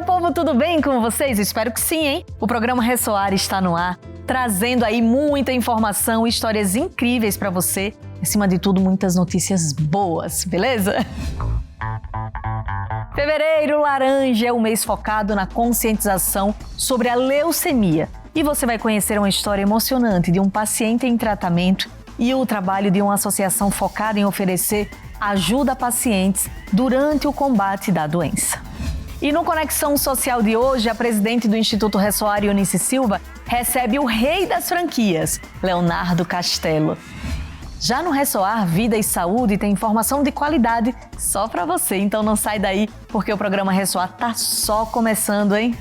meu povo, tudo bem com vocês? Espero que sim, hein? O programa Ressoar está no ar, trazendo aí muita informação, histórias incríveis para você. Acima de tudo, muitas notícias boas, beleza? Fevereiro Laranja é o mês focado na conscientização sobre a leucemia. E você vai conhecer uma história emocionante de um paciente em tratamento e o trabalho de uma associação focada em oferecer ajuda a pacientes durante o combate da doença. E no Conexão Social de hoje, a presidente do Instituto Ressoar, Eunice Silva, recebe o rei das franquias, Leonardo Castelo. Já no Ressoar Vida e Saúde tem informação de qualidade só para você, então não sai daí, porque o programa Ressoar tá só começando, hein?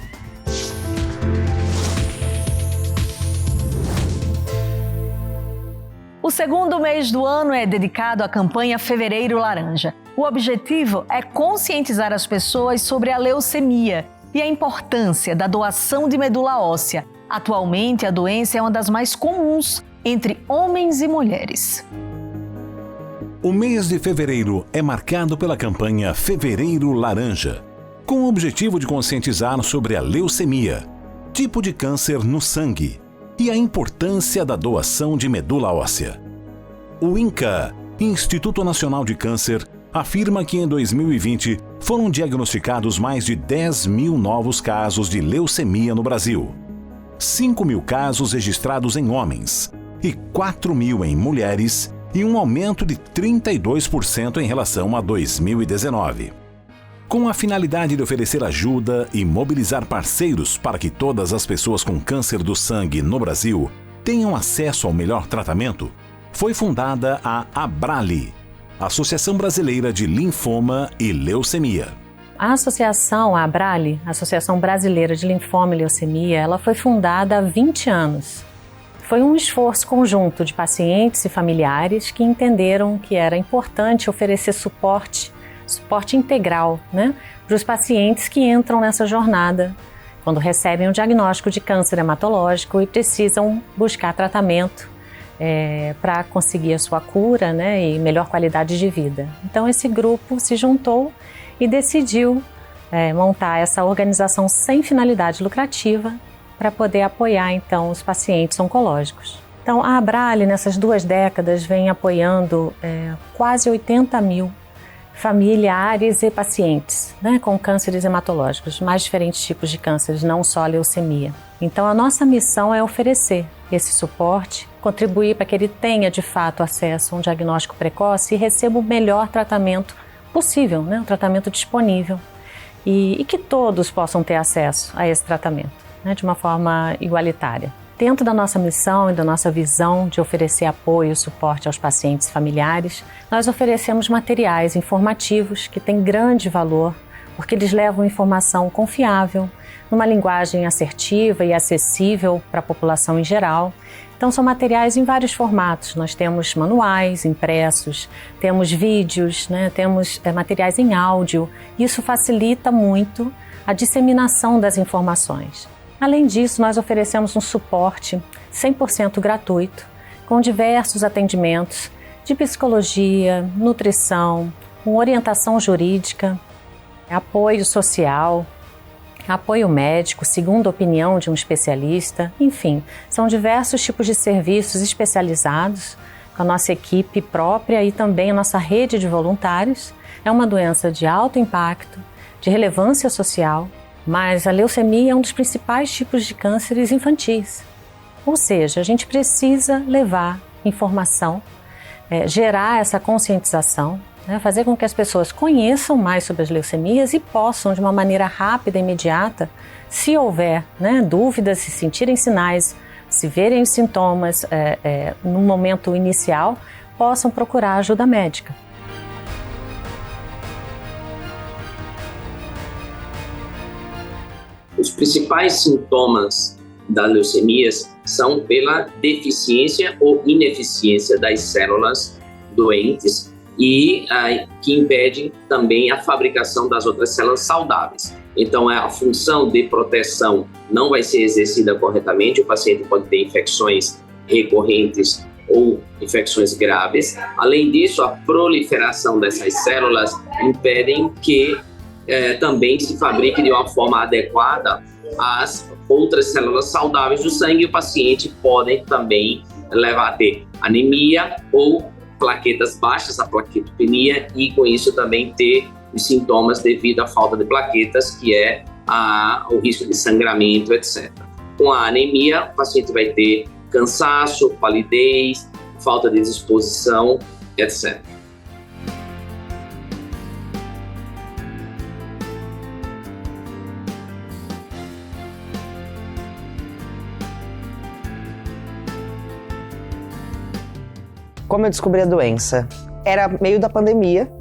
O segundo mês do ano é dedicado à campanha Fevereiro Laranja. O objetivo é conscientizar as pessoas sobre a leucemia e a importância da doação de medula óssea. Atualmente, a doença é uma das mais comuns entre homens e mulheres. O mês de fevereiro é marcado pela campanha Fevereiro Laranja, com o objetivo de conscientizar sobre a leucemia, tipo de câncer no sangue, e a importância da doação de medula óssea. O INCA, Instituto Nacional de Câncer, afirma que em 2020 foram diagnosticados mais de 10 mil novos casos de leucemia no Brasil, 5 mil casos registrados em homens e 4 mil em mulheres, e um aumento de 32% em relação a 2019. Com a finalidade de oferecer ajuda e mobilizar parceiros para que todas as pessoas com câncer do sangue no Brasil tenham acesso ao melhor tratamento, foi fundada a ABRALI, Associação Brasileira de Linfoma e Leucemia. A associação, a ABRALI, Associação Brasileira de Linfoma e Leucemia, ela foi fundada há 20 anos. Foi um esforço conjunto de pacientes e familiares que entenderam que era importante oferecer suporte integral, para os pacientes que entram nessa jornada, quando recebem um diagnóstico de câncer hematológico e precisam buscar tratamento para conseguir a sua cura, e melhor qualidade de vida. Então esse grupo se juntou e decidiu montar essa organização sem finalidade lucrativa para poder apoiar então os pacientes oncológicos. Então a ABRALI nessas 2 décadas vem apoiando quase 80 mil familiares e pacientes com cânceres hematológicos, mais diferentes tipos de cânceres, não só a leucemia. Então a nossa missão é oferecer esse suporte, contribuir para que ele tenha de fato acesso a um diagnóstico precoce e receba o melhor tratamento possível, o tratamento disponível, e que todos possam ter acesso a esse tratamento, de uma forma igualitária. Dentro da nossa missão e da nossa visão de oferecer apoio e suporte aos pacientes e familiares, nós oferecemos materiais informativos que têm grande valor, porque eles levam informação confiável, numa linguagem assertiva e acessível para a população em geral. Então são materiais em vários formatos. Nós temos manuais impressos, temos vídeos, temos materiais em áudio. Isso facilita muito a disseminação das informações. Além disso, nós oferecemos um suporte 100% gratuito, com diversos atendimentos de psicologia, nutrição, com orientação jurídica, apoio social, apoio médico, segunda opinião de um especialista, enfim, são diversos tipos de serviços especializados com a nossa equipe própria e também a nossa rede de voluntários. É uma doença de alto impacto, de relevância social, mas a leucemia é um dos principais tipos de cânceres infantis. Ou seja, a gente precisa levar informação, gerar essa conscientização, fazer com que as pessoas conheçam mais sobre as leucemias e possam, de uma maneira rápida e imediata, se houver dúvidas, se sentirem sinais, se verem os sintomas no momento inicial, possam procurar ajuda médica. Os principais sintomas da leucemia são pela deficiência ou ineficiência das células doentes e que impedem também a fabricação das outras células saudáveis. Então, a função de proteção não vai ser exercida corretamente, o paciente pode ter infecções recorrentes ou infecções graves. Além disso, a proliferação dessas células impedem que também se fabrique de uma forma adequada as outras células saudáveis do sangue, e o paciente pode também levar a ter anemia ou plaquetas baixas, a plaquetopenia, e com isso também ter os sintomas devido à falta de plaquetas, que é o risco de sangramento, etc. Com a anemia, o paciente vai ter cansaço, palidez, falta de disposição, etc. Como eu descobri a doença? Era meio da pandemia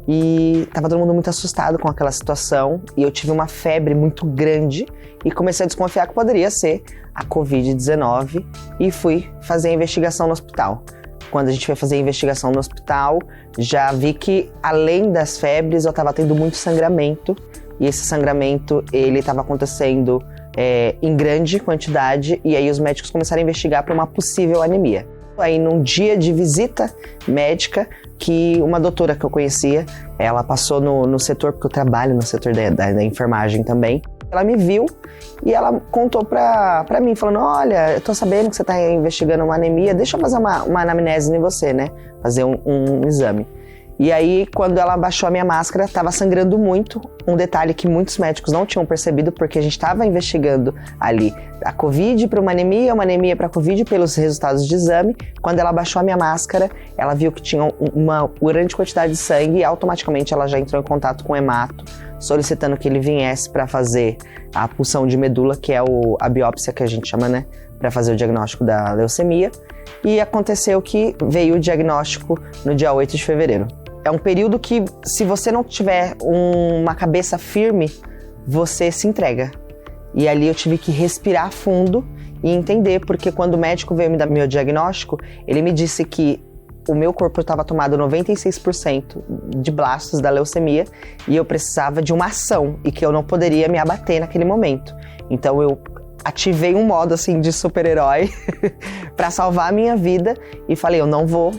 e estava todo mundo muito assustado com aquela situação, e eu tive uma febre muito grande e comecei a desconfiar que poderia ser a Covid-19 e fui fazer a investigação no hospital. Quando a gente foi fazer a investigação no hospital, já vi que além das febres eu estava tendo muito sangramento, e esse sangramento ele estava acontecendo em grande quantidade, e aí os médicos começaram a investigar para uma possível anemia. Aí num dia de visita médica, que uma doutora que eu conhecia, ela passou no setor, porque eu trabalho no setor da enfermagem também, ela me viu e ela contou pra mim, falando: olha, eu tô sabendo que você tá investigando uma anemia, deixa eu fazer uma anamnese em você, né? Fazer um exame. E aí, quando ela baixou a minha máscara, estava sangrando muito. Um detalhe que muitos médicos não tinham percebido, porque a gente estava investigando ali a Covid para uma anemia para a Covid pelos resultados de exame. Quando ela baixou a minha máscara, ela viu que tinha uma grande quantidade de sangue, e automaticamente ela já entrou em contato com o hemato, solicitando que ele viesse para fazer a punção de medula, que é a biópsia que a gente chama, né? Para fazer o diagnóstico da leucemia. E aconteceu que veio o diagnóstico no dia 8 de fevereiro. É um período que, se você não tiver uma cabeça firme, você se entrega. E ali eu tive que respirar fundo e entender, porque quando o médico veio me dar meu diagnóstico, ele me disse que o meu corpo estava tomado 96% de blastos da leucemia, e eu precisava de uma ação, e que eu não poderia me abater naquele momento. Então eu ativei um modo assim de super-herói para salvar a minha vida, e falei: eu não vou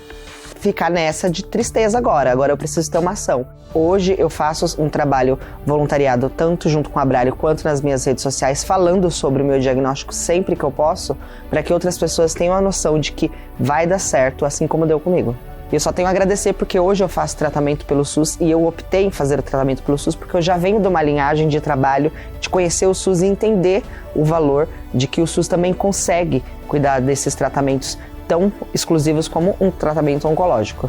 ficar nessa de tristeza agora eu preciso ter uma ação. Hoje eu faço um trabalho voluntariado tanto junto com a Abralho quanto nas minhas redes sociais, falando sobre o meu diagnóstico sempre que eu posso, para que outras pessoas tenham a noção de que vai dar certo, assim como deu comigo. E eu só tenho a agradecer, porque hoje eu faço tratamento pelo SUS, e eu optei em fazer o tratamento pelo SUS porque eu já venho de uma linhagem de trabalho de conhecer o SUS e entender o valor de que o SUS também consegue cuidar desses tratamentos tão exclusivos como um tratamento oncológico.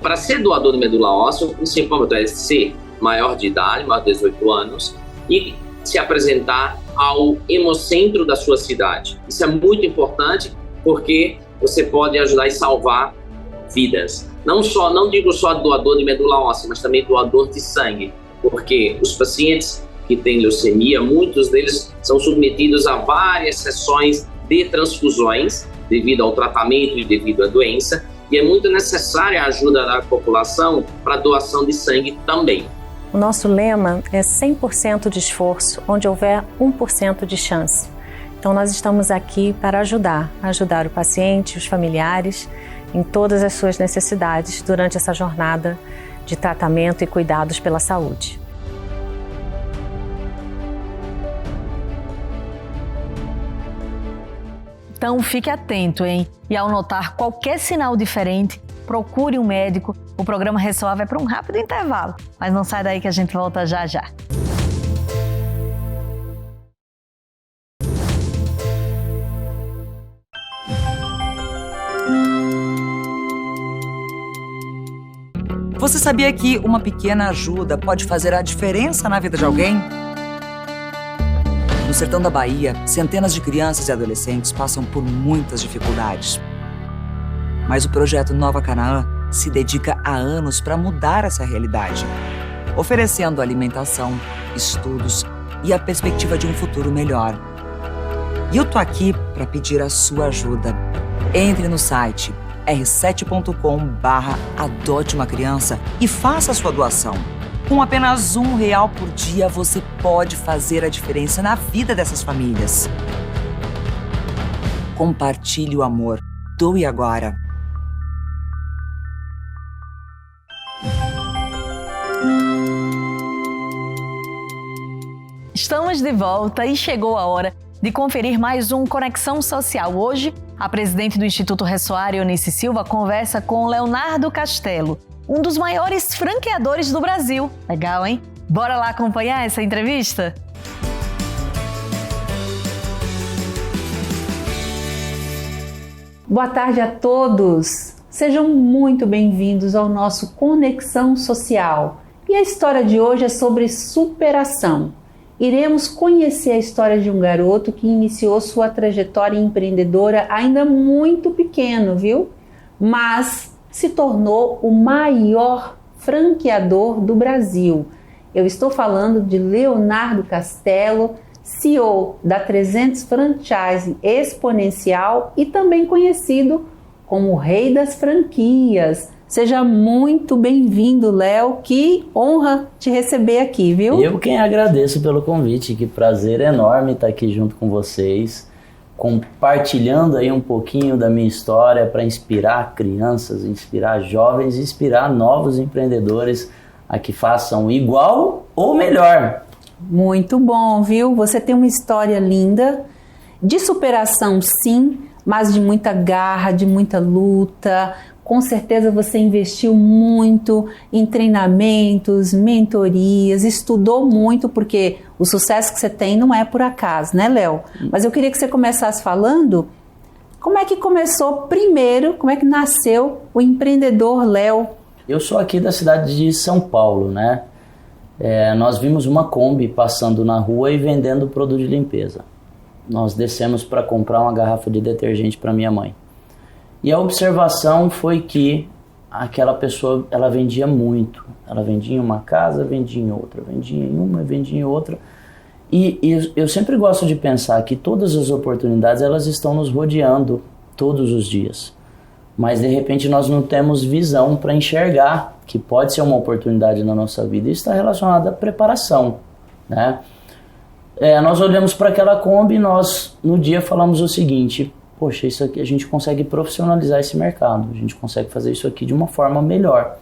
Para ser doador de medula óssea, o principal é ser maior de idade, maior de 18 anos, e se apresentar ao hemocentro da sua cidade. Isso é muito importante, porque você pode ajudar e salvar vidas. Não digo só doador de medula óssea, mas também doador de sangue, porque os pacientes que têm leucemia, muitos deles são submetidos a várias sessões de transfusões devido ao tratamento e devido à doença, e é muito necessária a ajuda da população para a doação de sangue também. O nosso lema é 100% de esforço, onde houver 1% de chance. Então nós estamos aqui para ajudar o paciente, os familiares, em todas as suas necessidades durante essa jornada de tratamento e cuidados pela saúde. Então fique atento, hein? E ao notar qualquer sinal diferente, procure um médico. O programa Ressoar vai para um rápido intervalo, mas não sai daí que a gente volta já já. Você sabia que uma pequena ajuda pode fazer a diferença na vida de alguém? No sertão da Bahia, centenas de crianças e adolescentes passam por muitas dificuldades. Mas o projeto Nova Canaã se dedica há anos para mudar essa realidade, oferecendo alimentação, estudos e a perspectiva de um futuro melhor. E eu tô aqui para pedir a sua ajuda. Entre no site r7.com/adote uma criança e faça a sua doação. Com apenas R$1 por dia, você pode fazer a diferença na vida dessas famílias. Compartilhe o amor. Doe agora. Estamos de volta e chegou a hora de conferir mais um Conexão Social. Hoje, a presidente do Instituto Ressoar, Eunice Silva, conversa com Leonardo Castelo, um dos maiores franqueadores do Brasil. Legal, hein? Bora lá acompanhar essa entrevista? Boa tarde a todos! Sejam muito bem-vindos ao nosso Conexão Social. E a história de hoje é sobre superação. Iremos conhecer a história de um garoto que iniciou sua trajetória empreendedora ainda muito pequeno, viu? Mas se tornou o maior franqueador do Brasil. Eu estou falando de Leonardo Castelo, CEO da 300 Franchise Exponencial e também conhecido como o Rei das Franquias. Seja muito bem-vindo, Léo, que honra te receber aqui, viu? Eu quem agradeço pelo convite, que prazer enorme estar aqui junto com vocês, compartilhando aí um pouquinho da minha história para inspirar crianças, inspirar jovens, inspirar novos empreendedores a que façam igual ou melhor. Muito bom, viu? Você tem uma história linda, de superação sim, mas de muita garra, de muita luta. Com certeza você investiu muito em treinamentos, mentorias, estudou muito, porque o sucesso que você tem não é por acaso, né, Léo? Mas eu queria que você começasse falando como é que começou primeiro, como é que nasceu o empreendedor Léo. Eu sou aqui da cidade de São Paulo, né? Nós vimos uma Kombi passando na rua e vendendo produto de limpeza. Nós descemos para comprar uma garrafa de detergente para minha mãe. E a observação foi que aquela pessoa, ela vendia muito. Ela vendia em uma casa, vendia em outra, vendia em uma, vendia em outra. E eu sempre gosto de pensar que todas as oportunidades, elas estão nos rodeando todos os dias. Mas de repente nós não temos visão para enxergar que pode ser uma oportunidade na nossa vida. Isso está relacionado à preparação, né? Nós olhamos para aquela Kombi e nós no dia falamos o seguinte: poxa, isso aqui a gente consegue profissionalizar esse mercado, a gente consegue fazer isso aqui de uma forma melhor.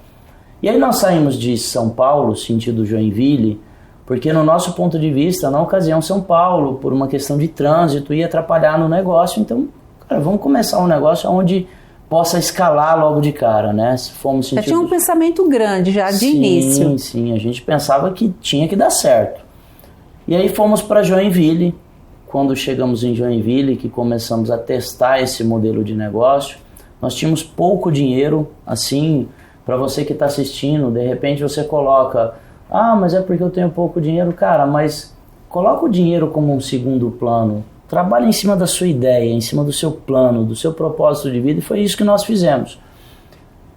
E aí nós saímos de São Paulo, sentido Joinville, porque no nosso ponto de vista, na ocasião São Paulo, por uma questão de trânsito, ia atrapalhar no negócio. Então, cara, vamos começar um negócio onde possa escalar logo de cara, né? Se fomos sentido... Já tinha um pensamento grande já de início. Sim, a gente pensava que tinha que dar certo. E aí fomos para Joinville. Quando chegamos em Joinville, que começamos a testar esse modelo de negócio, nós tínhamos pouco dinheiro. Assim, para você que está assistindo, de repente você coloca: ah, mas é porque eu tenho pouco dinheiro. Cara, mas coloca o dinheiro como um segundo plano. Trabalhe em cima da sua ideia, em cima do seu plano, do seu propósito de vida, e foi isso que nós fizemos.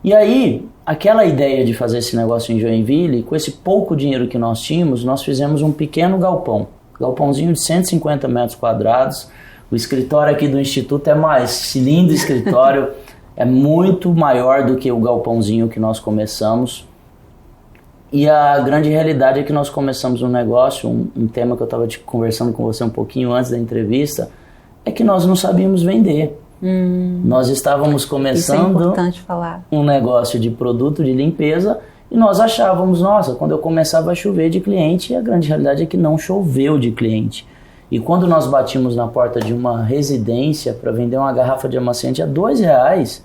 E aí, aquela ideia de fazer esse negócio em Joinville, com esse pouco dinheiro que nós tínhamos, nós fizemos um pequeno galpãozinho de 150 metros quadrados. O escritório aqui do Instituto é mais, esse lindo escritório é muito maior do que o galpãozinho que nós começamos. E a grande realidade é que nós começamos um negócio, um tema que eu estava conversando com você um pouquinho antes da entrevista, é que nós não sabíamos vender. Nós estávamos começando Isso é importante falar. Um negócio de produto de limpeza e nós achávamos, nossa, quando eu começar vai chover de cliente, e a grande realidade é que não choveu de cliente. E quando nós batimos na porta de uma residência para vender uma garrafa de amaciante a R$2,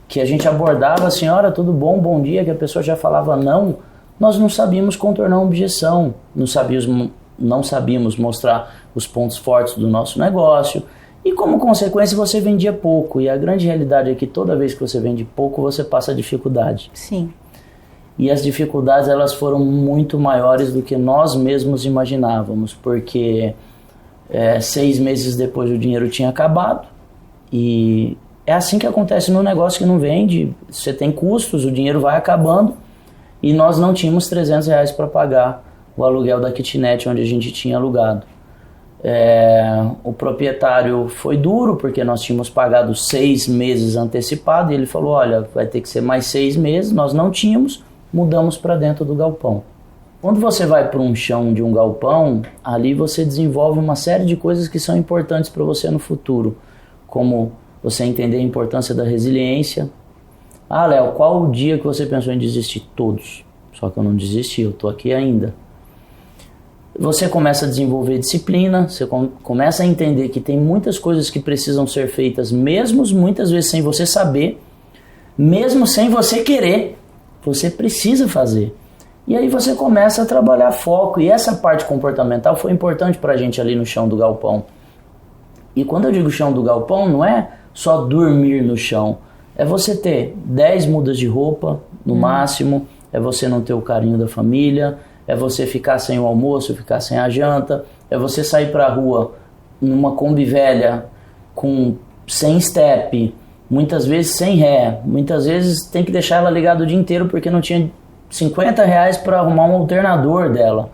que a gente abordava: a senhora, tudo bom, bom dia, que a pessoa já falava não, nós não sabíamos contornar uma objeção, não sabíamos mostrar os pontos fortes do nosso negócio, e como consequência você vendia pouco. E a grande realidade é que toda vez que você vende pouco, você passa dificuldade. Sim. E as dificuldades, elas foram muito maiores do que nós mesmos imaginávamos, porque 6 meses depois o dinheiro tinha acabado, e é assim que acontece no negócio que não vende. Você tem custos, o dinheiro vai acabando, e nós não tínhamos R$300 para pagar o aluguel da kitnet onde a gente tinha alugado. O proprietário foi duro, porque nós tínhamos pagado 6 meses antecipado, e ele falou: olha, vai ter que ser mais 6 meses, nós não tínhamos, mudamos para dentro do galpão. Quando você vai para um chão de um galpão, ali você desenvolve uma série de coisas que são importantes para você no futuro, como você entender a importância da resiliência. Ah, Léo, qual o dia que você pensou em desistir? Todos. Só que eu não desisti, eu estou aqui ainda. você começa a desenvolver disciplina, você começa a entender que tem muitas coisas que precisam ser feitas, mesmo muitas vezes sem você saber, mesmo sem você querer, você precisa fazer. E aí você começa a trabalhar foco, e essa parte comportamental foi importante pra gente ali no chão do galpão. E quando eu digo chão do galpão, não é só dormir no chão, é você ter 10 mudas de roupa, no máximo, é você não ter o carinho da família, é você ficar sem o almoço, ficar sem a janta, é você sair pra rua numa Kombi velha, sem step, muitas vezes sem ré, muitas vezes tem que deixar ela ligada o dia inteiro porque não tinha R$50 para arrumar um alternador dela.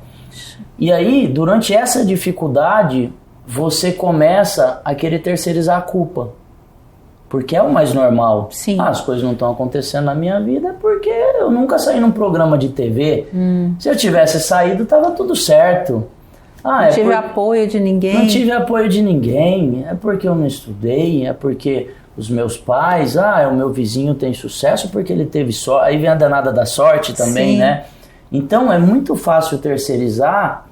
E aí, durante essa dificuldade, você começa a querer terceirizar a culpa. Porque é o mais normal. Sim. As coisas não estão acontecendo na minha vida porque eu nunca saí num programa de TV. Se eu tivesse saído, tava tudo certo. Não tive apoio de ninguém. Não tive apoio de ninguém. É porque eu não estudei, é porque os meus pais, o meu vizinho tem sucesso porque ele teve sorte. Aí vem a danada da sorte também, Sim. né? Então é muito fácil terceirizar,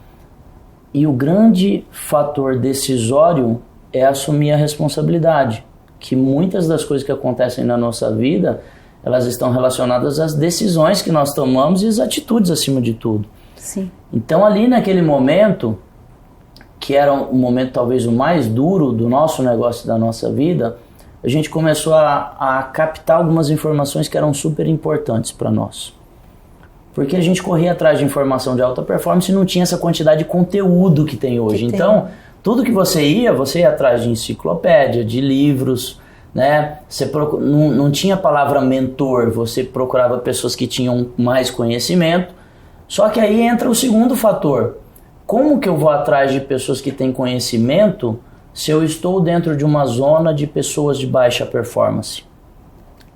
e o grande fator decisório é assumir a responsabilidade. Que muitas das coisas que acontecem na nossa vida, elas estão relacionadas às decisões que nós tomamos e às atitudes acima de tudo. Sim. Então ali naquele momento, que era um momento talvez o mais duro do nosso negócio, da nossa vida, a gente começou a captar algumas informações que eram super importantes para nós. Porque a gente corria atrás de informação de alta performance e não tinha essa quantidade de conteúdo que tem hoje. Então, tudo que você ia atrás de enciclopédia, de livros, né? Você não tinha a palavra mentor, você procurava pessoas que tinham mais conhecimento. Só que aí entra o segundo fator. Como que eu vou atrás de pessoas que têm conhecimento se eu estou dentro de uma zona de pessoas de baixa performance?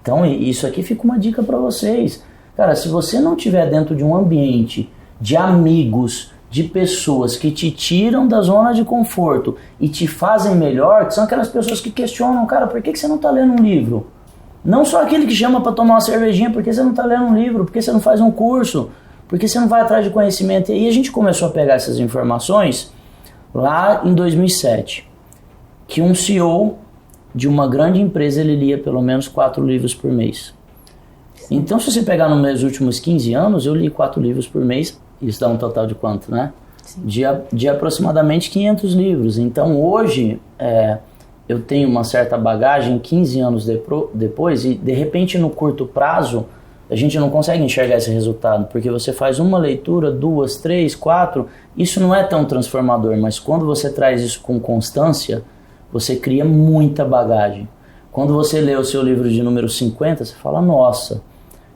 Então, isso aqui fica uma dica para vocês. Cara, se você não estiver dentro de um ambiente de amigos, de pessoas que te tiram da zona de conforto e te fazem melhor, que são aquelas pessoas que questionam, cara, por que você não está lendo um livro? Não só aquele que chama para tomar uma cervejinha, por que você não está lendo um livro? Por que você não faz um curso? Por que você não vai atrás de conhecimento? E aí a gente começou a pegar essas informações lá em 2007, que um CEO de uma grande empresa, ele lia pelo menos 4 livros por mês. Então, se você pegar nos meus últimos 15 anos, eu li 4 livros por mês. Isso dá um total de quanto, né? De aproximadamente 500 livros. Então, hoje, eu tenho uma certa bagagem, 15 anos depois, e de repente, no curto prazo, a gente não consegue enxergar esse resultado, porque você faz uma leitura, 2, 3, 4, isso não é tão transformador, mas quando você traz isso com constância, você cria muita bagagem. Quando você lê o seu livro de número 50, você fala, nossa.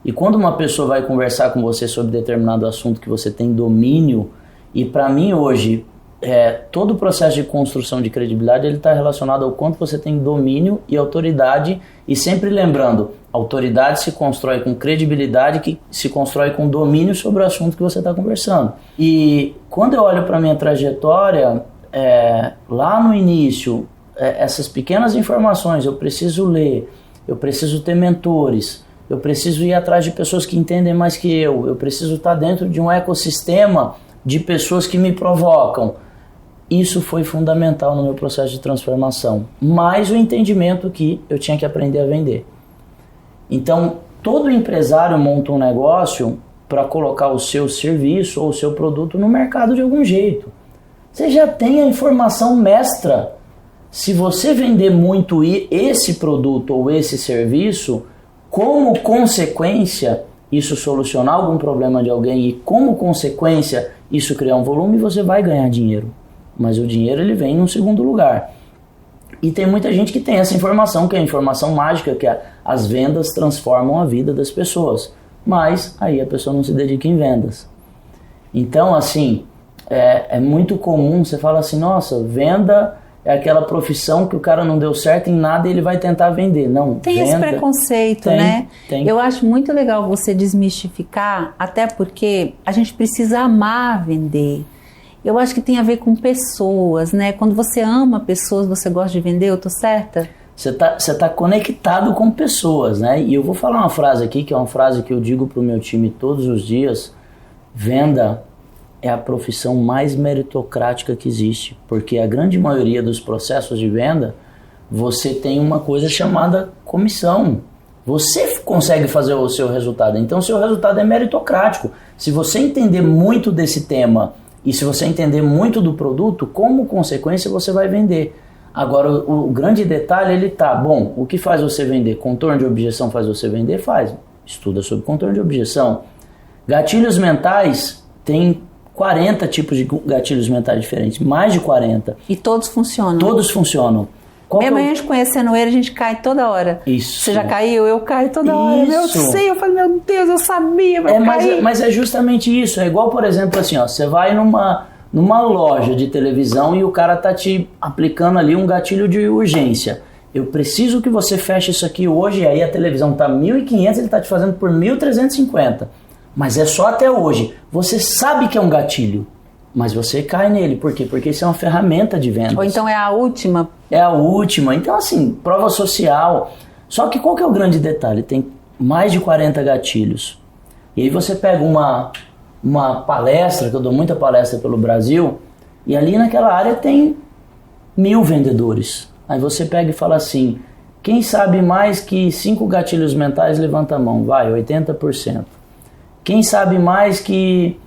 E quando uma pessoa vai conversar com você sobre determinado assunto que você tem domínio, e para mim hoje, todo o processo de construção de credibilidade ele está relacionado ao quanto você tem domínio e autoridade, e sempre lembrando, autoridade se constrói com credibilidade, que se constrói com domínio sobre o assunto que você está conversando. E quando eu olho para a minha trajetória, lá no início, essas pequenas informações, eu preciso ler, eu preciso ter mentores, eu preciso ir atrás de pessoas que entendem mais que eu preciso estar dentro de um ecossistema de pessoas que me provocam. Isso foi fundamental no meu processo de transformação, mais o entendimento que eu tinha que aprender a vender. Então, todo empresário monta um negócio para colocar o seu serviço ou o seu produto no mercado de algum jeito. Você já tem a informação mestra. Se você vender muito esse produto ou esse serviço, como consequência isso solucionar algum problema de alguém e como consequência isso criar um volume, você vai ganhar dinheiro. Mas o dinheiro ele vem em um segundo lugar. E tem muita gente que tem essa informação, que é a informação mágica, que as vendas transformam a vida das pessoas. Mas aí a pessoa não se dedica em vendas. Então, assim, é muito comum, você fala assim, nossa, venda é aquela profissão que o cara não deu certo em nada e ele vai tentar vender. Não, tem venda, esse preconceito, né? Tem. Eu acho muito legal você desmistificar, até porque a gente precisa amar vender. Eu acho que tem a ver com pessoas, né? Quando você ama pessoas, você gosta de vender, eu tô certa? Você tá conectado com pessoas, né? E eu vou falar uma frase aqui, que é uma frase que eu digo pro meu time todos os dias. Venda é a profissão mais meritocrática que existe, porque a grande maioria dos processos de venda, você tem uma coisa chamada comissão. Você consegue fazer o seu resultado, então o seu resultado é meritocrático. Se você entender muito desse tema e se você entender muito do produto, como consequência você vai vender. Agora, o grande detalhe, ele tá, bom, o que faz você vender? Contorno de objeção faz você vender? Faz. Estuda sobre contorno de objeção. Gatilhos mentais, tem 40 tipos de gatilhos mentais diferentes, mais de 40. E todos funcionam? Todos funcionam. Mesmo a gente conhecendo ele, a gente cai toda hora. Isso. Você já caiu? Eu caio toda hora. Eu sei, eu falei, meu Deus, eu sabia, mas é justamente isso. É igual, por exemplo, assim, ó, você vai numa loja de televisão e o cara tá te aplicando ali um gatilho de urgência. Eu preciso que você feche isso aqui hoje, e aí a televisão tá 1.500, ele tá te fazendo por 1.350. Mas é só até hoje. Você sabe que é um gatilho, mas você cai nele. Por quê? Porque isso é uma ferramenta de vendas. Ou então é a última. É a última. Então, assim, prova social. Só que qual que é o grande detalhe? Tem mais de 40 gatilhos. E aí você pega uma palestra, que eu dou muita palestra pelo Brasil, e ali naquela área tem 1.000 vendedores. Aí você pega e fala assim, quem sabe mais que 5 gatilhos mentais, levanta a mão. Vai, 80%. Quem sabe mais que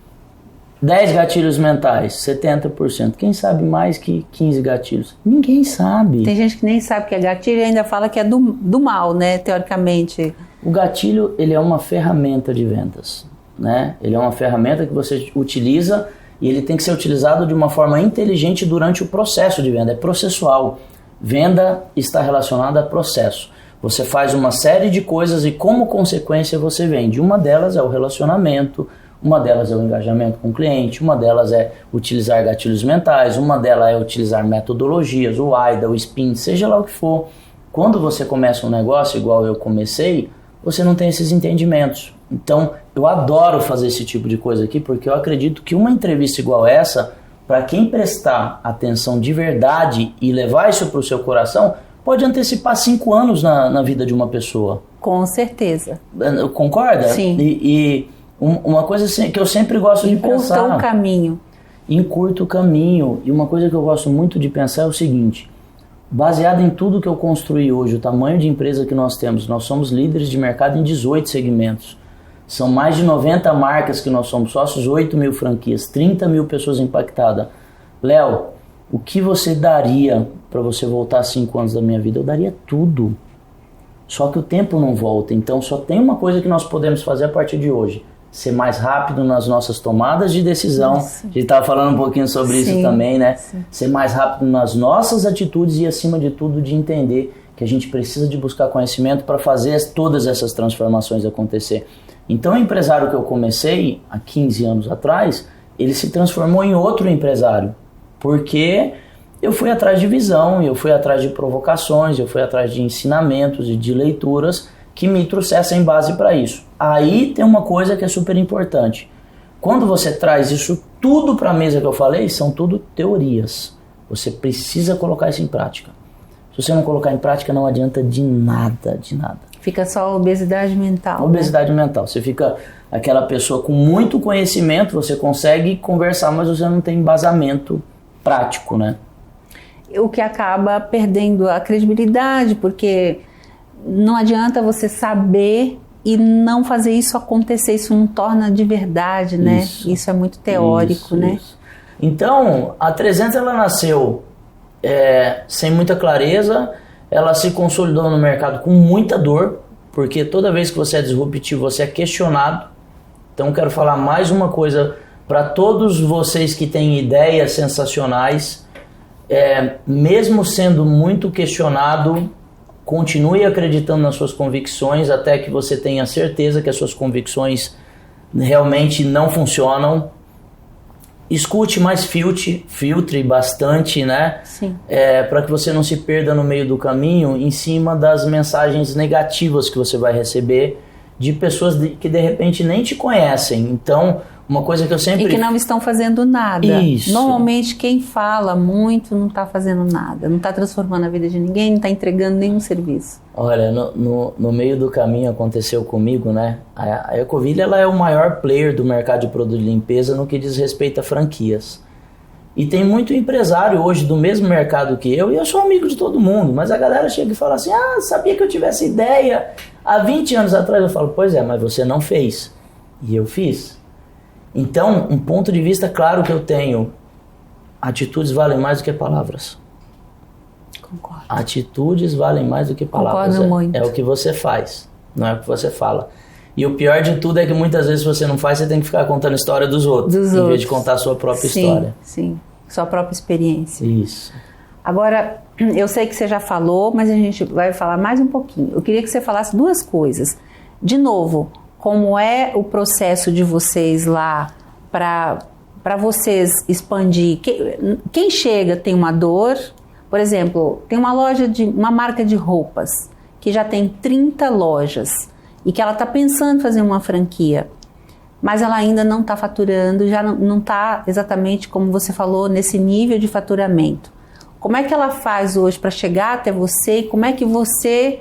10 gatilhos mentais? 70%. Quem sabe mais que 15 gatilhos? Ninguém sabe. Tem gente que nem sabe que é gatilho e ainda fala que é do mal, né? Teoricamente. O gatilho, ele é uma ferramenta de vendas, né? Ele é uma ferramenta que você utiliza e ele tem que ser utilizado de uma forma inteligente durante o processo de venda. É processual. Venda está relacionada a processo. Você faz uma série de coisas e como consequência você vende. Uma delas é o relacionamento, uma delas é o engajamento com o cliente, uma delas é utilizar gatilhos mentais, uma delas é utilizar metodologias, o AIDA, o SPIN, seja lá o que for. Quando você começa um negócio igual eu comecei, você não tem esses entendimentos. Então, eu adoro fazer esse tipo de coisa aqui, porque eu acredito que uma entrevista igual essa, para quem prestar atenção de verdade e levar isso para o seu coração, pode antecipar 5 anos na vida de uma pessoa. Com certeza. Concorda? Sim. E uma coisa que eu sempre gosto de pensar... Encurta o caminho. Encurta o caminho. E uma coisa que eu gosto muito de pensar é o seguinte, baseado em tudo que eu construí hoje, o tamanho de empresa que nós temos, nós somos líderes de mercado em 18 segmentos. São mais de 90 marcas que nós somos sócios, 8.000 franquias, 30.000 pessoas impactadas. Léo, o que você daria para você voltar 5 anos da minha vida? Eu daria tudo. Só que o tempo não volta. Então só tem uma coisa que nós podemos fazer a partir de hoje. Ser mais rápido nas nossas tomadas de decisão. Nossa. A gente estava falando um pouquinho sobre isso também, né? Sim. Ser mais rápido nas nossas atitudes e, acima de tudo, de entender que a gente precisa de buscar conhecimento para fazer todas essas transformações acontecer. Então o empresário que eu comecei há 15 anos atrás, ele se transformou em outro empresário. Porque eu fui atrás de visão, eu fui atrás de provocações, eu fui atrás de ensinamentos e de leituras que me trouxessem base para isso. Aí tem uma coisa que é super importante. Quando você traz isso tudo para a mesa que eu falei, são tudo teorias. Você precisa colocar isso em prática. Se você não colocar em prática, não adianta de nada, de nada. Fica só obesidade mental. Obesidade mental. Você fica aquela pessoa com muito conhecimento, você consegue conversar, mas você não tem embasamento prático, né? O que acaba perdendo a credibilidade, porque não adianta você saber e não fazer isso acontecer, isso não torna de verdade, né? Isso é muito teórico, né? Isso. Então, a 300 ela nasceu sem muita clareza, ela se consolidou no mercado com muita dor, porque toda vez que você é disruptivo, você é questionado. Então, quero falar mais uma coisa para todos vocês que têm ideias sensacionais, mesmo sendo muito questionado, continue acreditando nas suas convicções até que você tenha certeza que as suas convicções realmente não funcionam. Escute, mas filtre bastante, né? Sim. Para que você não se perda no meio do caminho em cima das mensagens negativas que você vai receber de pessoas que de repente nem te conhecem. Então, Uma coisa que eu sempre... E que não estão fazendo nada. Isso. Normalmente quem fala muito não está fazendo nada, não está transformando a vida de ninguém, não está entregando nenhum serviço. Olha, no meio do caminho aconteceu comigo, né? A Ecoville, ela é o maior player do mercado de produto de limpeza no que diz respeito a franquias. E tem muito empresário hoje do mesmo mercado que eu, e eu sou amigo de todo mundo, mas a galera chega e fala assim, sabia que eu tivesse ideia há 20 anos atrás? Eu falo, pois é, mas você não fez. E eu fiz. Então, um ponto de vista claro que eu tenho, atitudes valem mais do que palavras. Concordo. Atitudes valem mais do que palavras. Concordo muito. É o que você faz, não é o que você fala. E o pior de tudo é que muitas vezes você não faz, você tem que ficar contando a história dos outros, em vez de contar a sua própria história. Sim, sua própria experiência. Isso. Agora, eu sei que você já falou, mas a gente vai falar mais um pouquinho. Eu queria que você falasse duas coisas. De novo, como é o processo de vocês lá para vocês expandir? Quem chega tem uma dor, por exemplo, tem uma marca de roupas que já tem 30 lojas e que ela está pensando em fazer uma franquia, mas ela ainda não está faturando, já não está exatamente como você falou, nesse nível de faturamento. Como é que ela faz hoje para chegar até você? Como é que você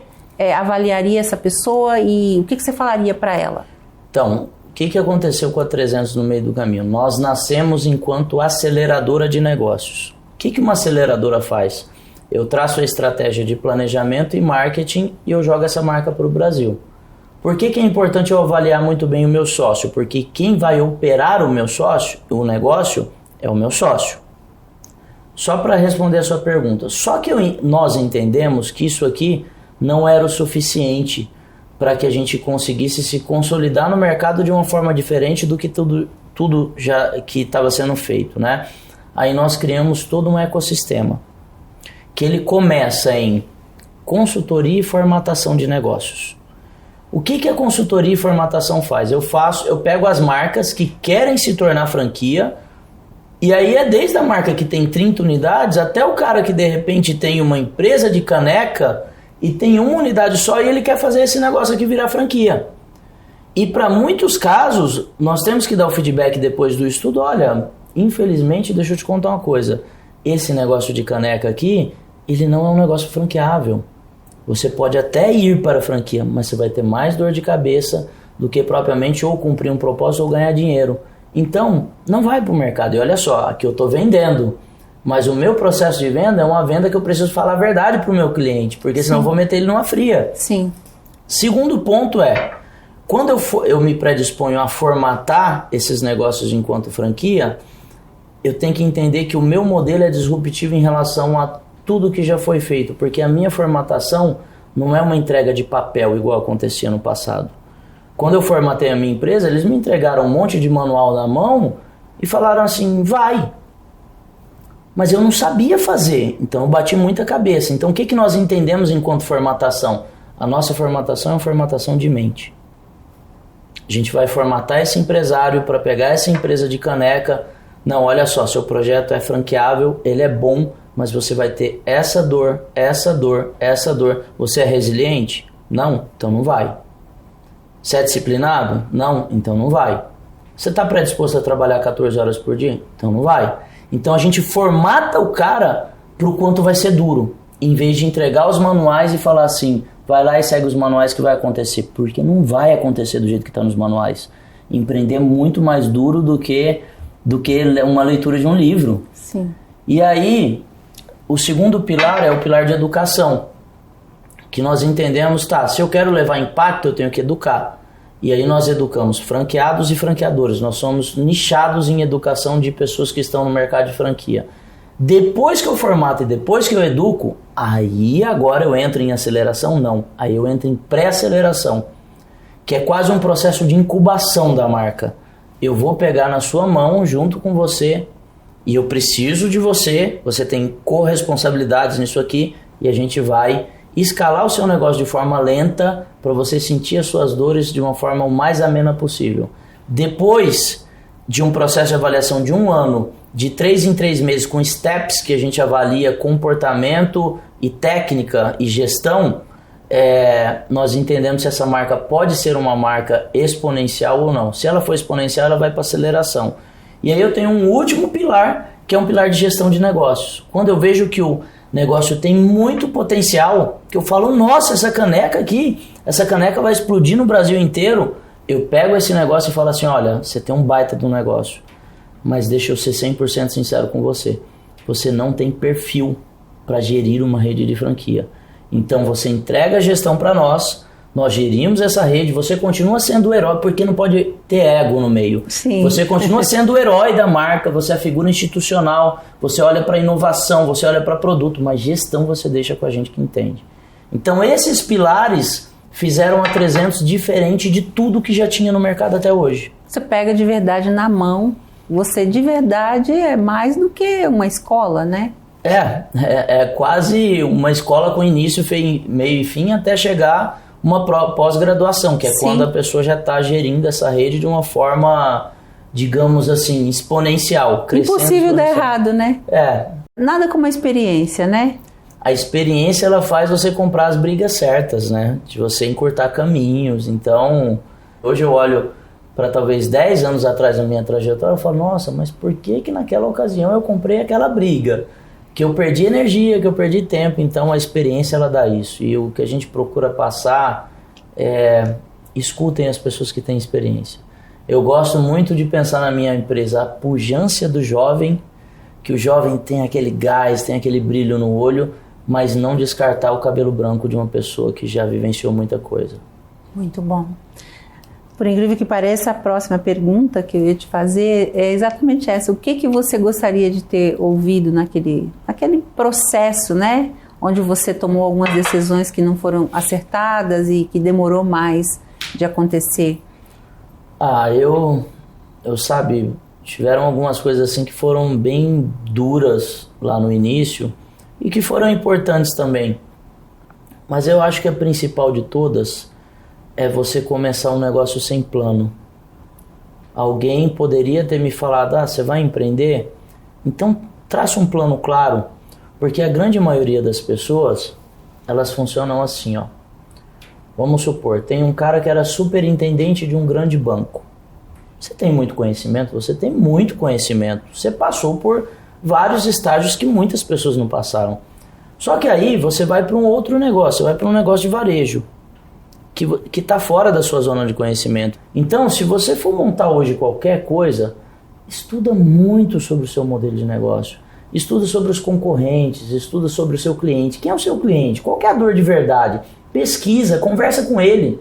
avaliaria essa pessoa e o que você falaria para ela? Então, o que aconteceu com a 300 no meio do caminho? Nós nascemos enquanto aceleradora de negócios. O que uma aceleradora faz? Eu traço a estratégia de planejamento e marketing e eu jogo essa marca para o Brasil. Por que é importante eu avaliar muito bem o meu sócio? Porque quem vai operar o meu sócio, o negócio, é o meu sócio. Só para responder a sua pergunta, só que nós entendemos que isso aqui não era o suficiente para que a gente conseguisse se consolidar no mercado de uma forma diferente do que tudo já que estava sendo feito, né? Aí nós criamos todo um ecossistema que ele começa em consultoria e formatação de negócios. O que a consultoria e formatação faz? Eu pego as marcas que querem se tornar franquia, e aí é desde a marca que tem 30 unidades até o cara que de repente tem uma empresa de caneca e tem uma unidade só e ele quer fazer esse negócio aqui virar franquia. E para muitos casos, nós temos que dar o feedback depois do estudo, olha, infelizmente, deixa eu te contar uma coisa, esse negócio de caneca aqui, ele não é um negócio franqueável. Você pode até ir para a franquia, mas você vai ter mais dor de cabeça do que propriamente ou cumprir um propósito ou ganhar dinheiro. Então, não vai para o mercado. E olha só, aqui eu estou vendendo, mas o meu processo de venda é uma venda que eu preciso falar a verdade para o meu cliente, porque senão eu vou meter ele numa fria. Sim. Segundo ponto quando eu me predisponho a formatar esses negócios enquanto franquia, eu tenho que entender que o meu modelo é disruptivo em relação a tudo que já foi feito, porque a minha formatação não é uma entrega de papel igual acontecia no passado. Quando eu formatei a minha empresa, eles me entregaram um monte de manual na mão e falaram assim, vai. Mas eu não sabia fazer, então eu bati muita cabeça. Então o que nós entendemos enquanto formatação? A nossa formatação é uma formatação de mente. A gente vai formatar esse empresário para pegar essa empresa de caneca. Não, olha só, seu projeto é franqueável, ele é bom, mas você vai ter essa dor, essa dor, essa dor. Você é resiliente? Não, então não vai. Você é disciplinado? Não, então não vai. Você está predisposto a trabalhar 14 horas por dia? Então não vai. Então a gente formata o cara para o quanto vai ser duro, em vez de entregar os manuais e falar assim, vai lá e segue os manuais que vai acontecer. Porque não vai acontecer do jeito que está nos manuais. Empreender é muito mais duro do que uma leitura de um livro. Sim. E aí, o segundo pilar é o pilar de educação, que nós entendemos, se eu quero levar impacto, eu tenho que educar. E aí nós educamos franqueados e franqueadores, nós somos nichados em educação de pessoas que estão no mercado de franquia. Depois que eu formato e depois que eu educo, aí agora eu entro em aceleração? Não, aí eu entro em pré-aceleração, que é quase um processo de incubação da marca. Eu vou pegar na sua mão junto com você e eu preciso de você, você tem corresponsabilidades nisso aqui e a gente vai escalar o seu negócio de forma lenta para você sentir as suas dores de uma forma o mais amena possível. Depois de um processo de avaliação de 1 ano, de 3 em 3 meses, com steps que a gente avalia comportamento e técnica e gestão, nós entendemos se essa marca pode ser uma marca exponencial ou não. Se ela for exponencial, ela vai para aceleração. E aí eu tenho um último pilar, que é um pilar de gestão de negócios. Quando eu vejo que o negócio tem muito potencial, que eu falo, nossa, essa caneca aqui, essa caneca vai explodir no Brasil inteiro, eu pego esse negócio e falo assim, olha, você tem um baita de um negócio, mas deixa eu ser 100% sincero com você. Você não tem perfil para gerir uma rede de franquia. Então você entrega a gestão para nós gerimos essa rede, você continua sendo o herói, porque não pode ter ego no meio. Sim. Você continua sendo o herói da marca, você é a figura institucional, você olha para inovação, você olha para produto, mas gestão você deixa com a gente que entende. Então esses pilares fizeram a 300 diferente de tudo que já tinha no mercado até hoje. Você pega de verdade na mão, você de verdade é mais do que uma escola, né? É quase uma escola com início, meio e fim, até chegar uma pós-graduação, que é Sim. quando a pessoa já está gerindo essa rede de uma forma, digamos assim, exponencial. Impossível dar errado, né? É. Nada como a experiência, né? A experiência, ela faz você comprar as brigas certas, né? De você encurtar caminhos. Então, hoje eu olho para talvez 10 anos atrás da minha trajetória, eu falo, nossa, mas por que naquela ocasião eu comprei aquela briga? Que eu perdi energia, que eu perdi tempo. Então a experiência ela dá isso. E o que a gente procura passar escutem as pessoas que têm experiência. Eu gosto muito de pensar na minha empresa a pujança do jovem, que o jovem tem aquele gás, tem aquele brilho no olho, mas não descartar o cabelo branco de uma pessoa que já vivenciou muita coisa. Muito bom. Por incrível que pareça, a próxima pergunta que eu ia te fazer é exatamente essa. O que você gostaria de ter ouvido naquele processo, né? Onde você tomou algumas decisões que não foram acertadas e que demorou mais de acontecer? Sabe, tiveram algumas coisas assim que foram bem duras lá no início e que foram importantes também. Mas eu acho que a principal de todas é você começar um negócio sem plano. Alguém poderia ter me falado, você vai empreender? Então traça um plano claro, porque a grande maioria das pessoas, elas funcionam assim, ó. Vamos supor, tem um cara que era superintendente de um grande banco. Você tem muito conhecimento? Você tem muito conhecimento. Você passou por vários estágios que muitas pessoas não passaram. Só que aí você vai para um outro negócio, você vai para um negócio de varejo, que está fora da sua zona de conhecimento. Então, se você for montar hoje qualquer coisa, estuda muito sobre o seu modelo de negócio. Estuda sobre os concorrentes, estuda sobre o seu cliente. Quem é o seu cliente? Qual que é a dor de verdade? Pesquisa, conversa com ele.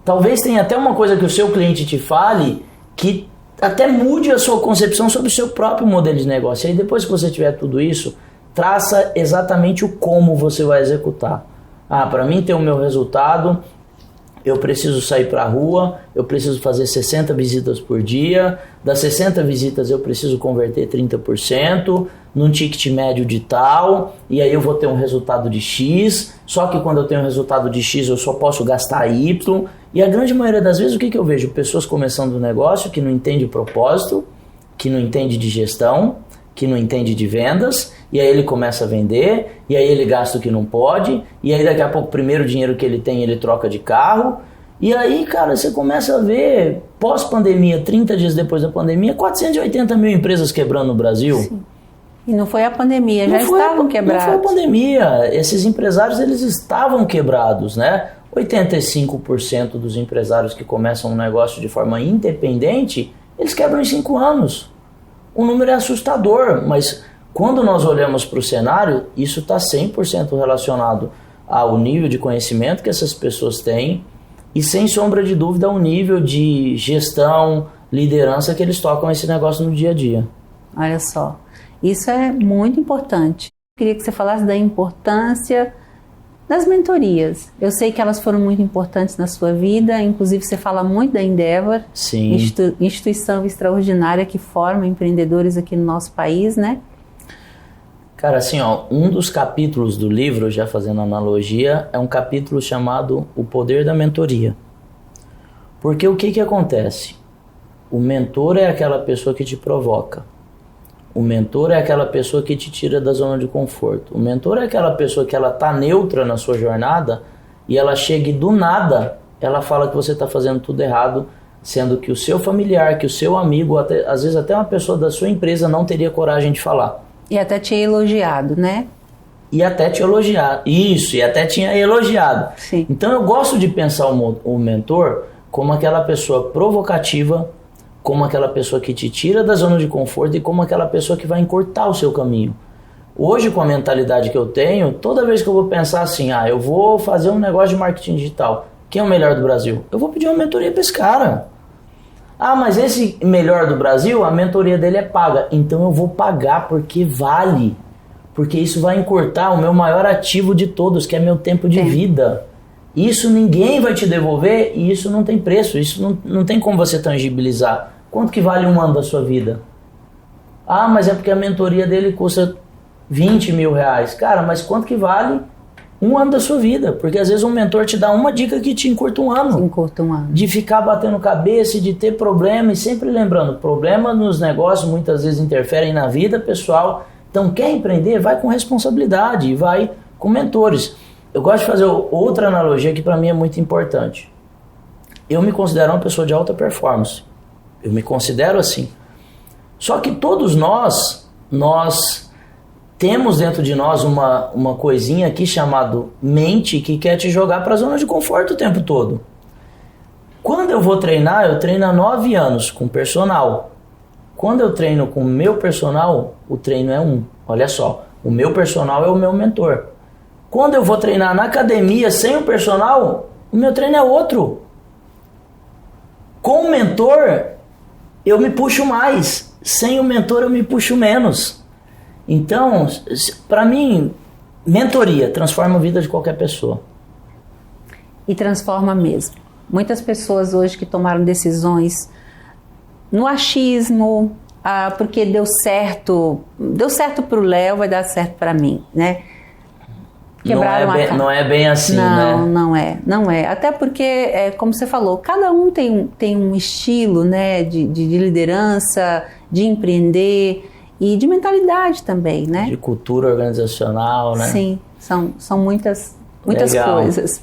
Talvez tenha até uma coisa que o seu cliente te fale que até mude a sua concepção sobre o seu próprio modelo de negócio. E aí depois que você tiver tudo isso, traça exatamente o como você vai executar. Para mim ter o meu resultado, eu preciso sair para a rua, eu preciso fazer 60 visitas por dia, das 60 visitas eu preciso converter 30% num ticket médio de tal, e aí eu vou ter um resultado de X, só que quando eu tenho um resultado de X eu só posso gastar Y, e a grande maioria das vezes o que eu vejo? Pessoas começando um negócio que não entende propósito, que não entende de gestão, que não entende de vendas, e aí ele começa a vender, e aí ele gasta o que não pode, e aí daqui a pouco o primeiro dinheiro que ele tem ele troca de carro, e aí, cara, você começa a ver, pós-pandemia, 30 dias depois da pandemia, 480 mil empresas quebrando no Brasil. Sim. E não foi a pandemia, já estavam quebrados. Não foi a pandemia, esses empresários eles estavam quebrados, né? 85% dos empresários que começam um negócio de forma independente, eles quebram em 5 anos. O número é assustador, mas quando nós olhamos para o cenário, isso está 100% relacionado ao nível de conhecimento que essas pessoas têm e, sem sombra de dúvida, ao nível de gestão, liderança que eles tocam esse negócio no dia a dia. Olha só, isso é muito importante. Eu queria que você falasse da importância das mentorias. Eu sei que elas foram muito importantes na sua vida, inclusive você fala muito da Endeavor, Sim. Instituição extraordinária que forma empreendedores aqui no nosso país, né? Cara, assim, um dos capítulos do livro, já fazendo analogia, é um capítulo chamado O Poder da Mentoria. Porque o que acontece? O mentor é aquela pessoa que te provoca. O mentor é aquela pessoa que te tira da zona de conforto. O mentor é aquela pessoa que ela tá neutra na sua jornada e ela chega e do nada ela fala que você está fazendo tudo errado, sendo que o seu familiar, que o seu amigo, até, às vezes até uma pessoa da sua empresa não teria coragem de falar. E até tinha elogiado, né? E até te elogiar. Isso, e até tinha elogiado. Sim. Então eu gosto de pensar o mentor como aquela pessoa provocativa, como aquela pessoa que te tira da zona de conforto e como aquela pessoa que vai encurtar o seu caminho. Hoje, com a mentalidade que eu tenho, toda vez que eu vou pensar assim, eu vou fazer um negócio de marketing digital, quem é o melhor do Brasil? Eu vou pedir uma mentoria para esse cara. Mas esse melhor do Brasil, a mentoria dele é paga. Então eu vou pagar porque vale. Porque isso vai encurtar o meu maior ativo de todos, que é meu tempo de vida. Isso ninguém vai te devolver e isso não tem preço. Isso não tem como você tangibilizar. Quanto que vale um ano da sua vida? Mas é porque a mentoria dele custa 20 mil reais. Cara, mas quanto que vale um ano da sua vida? Porque às vezes um mentor te dá uma dica que te encurta um ano. Encurta um ano. De ficar batendo cabeça, de ter problema e sempre lembrando, problema nos negócios muitas vezes interferem na vida pessoal. Então quer empreender? Vai com responsabilidade e vai com mentores. Eu gosto de fazer outra analogia que para mim é muito importante. Eu me considero uma pessoa de alta performance. Eu me considero assim. Só que todos nós temos dentro de nós uma coisinha aqui chamada mente que quer te jogar para a zona de conforto o tempo todo. Quando eu vou treinar, eu treino há 9 anos com personal. Quando eu treino com o meu personal, o treino é 1. Olha só, o meu personal é o meu mentor. Quando eu vou treinar na academia sem o personal, o meu treino é outro. Com o mentor, eu me puxo mais. Sem o mentor, eu me puxo menos. Então, para mim, mentoria transforma a vida de qualquer pessoa. E transforma mesmo. Muitas pessoas hoje que tomaram decisões no achismo, porque deu certo para o Léo, vai dar certo para mim, né? Não é bem assim, né? Não é. Até porque, como você falou, cada um tem um estilo, né, de liderança, de empreender e de mentalidade também, né? De cultura organizacional, né? Sim, são muitas coisas.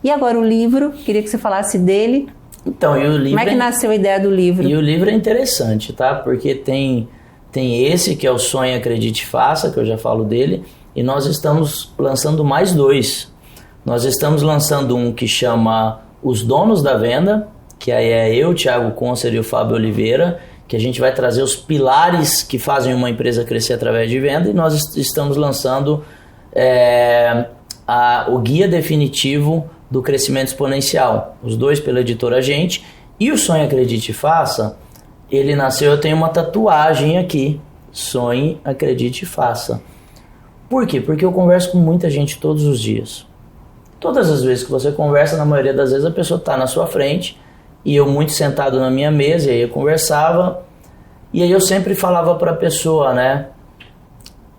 E agora o livro, queria que você falasse dele. Então, e o livro... Como é que nasceu a ideia do livro? E o livro é interessante, tá? Porque tem esse que é o Sonhe, Acredite, Faça, que eu já falo dele, e nós estamos lançando mais 2. Nós estamos lançando um que chama Os Donos da Venda, que aí é eu, Thiago Concer e o Fábio Oliveira, que a gente vai trazer os pilares que fazem uma empresa crescer através de venda, e nós estamos lançando o Guia Definitivo do Crescimento Exponencial, os 2 pela editora Gente. E o Sonhe, Acredite, Faça, ele nasceu, eu tenho uma tatuagem aqui, Sonhe, Acredite, Faça. Por quê? Porque eu converso com muita gente todos os dias. Todas as vezes que você conversa, na maioria das vezes a pessoa está na sua frente, e eu muito sentado na minha mesa, e aí eu conversava, e aí eu sempre falava para a pessoa, né?